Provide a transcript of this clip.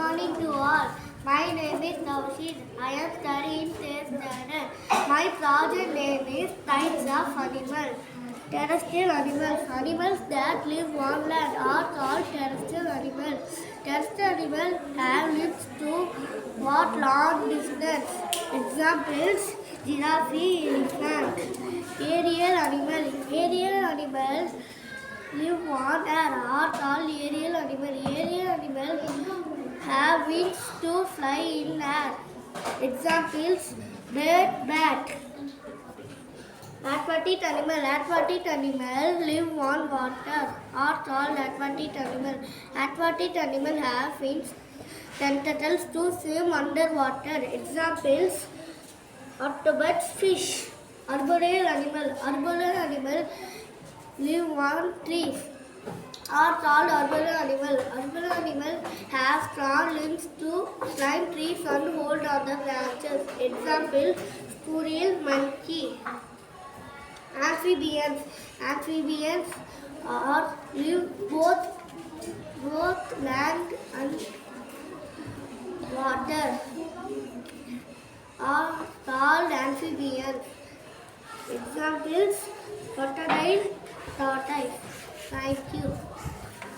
morning to all. My name is Taushid. I am studying 10th standard. My project name is Types of Animals. Terrestrial animals. Animals that live on land are called terrestrial animals. Terrestrial animals have lives to walk long distance. Examples: giraffe, elephant. Aerial animals. Aerial animals live on air are called aerial animals. Aerial animals have wings to fly in air. Examples: bird, bat. Aquatic animal. Aquatic animals live on water are called aquatic animals. Aquatic animals have fins, tentacles to swim underwater. Examples: octopus, fish. Arboreal animal. Arboreal animal live on trees are called arboreal animals. Arboreal animals have strong limbs to climb trees and hold on the branches. Example: squirrel, monkey. Amphibians. Amphibians are live both land and water. Are called amphibians. Examples: crocodile, tortoise. Thank you.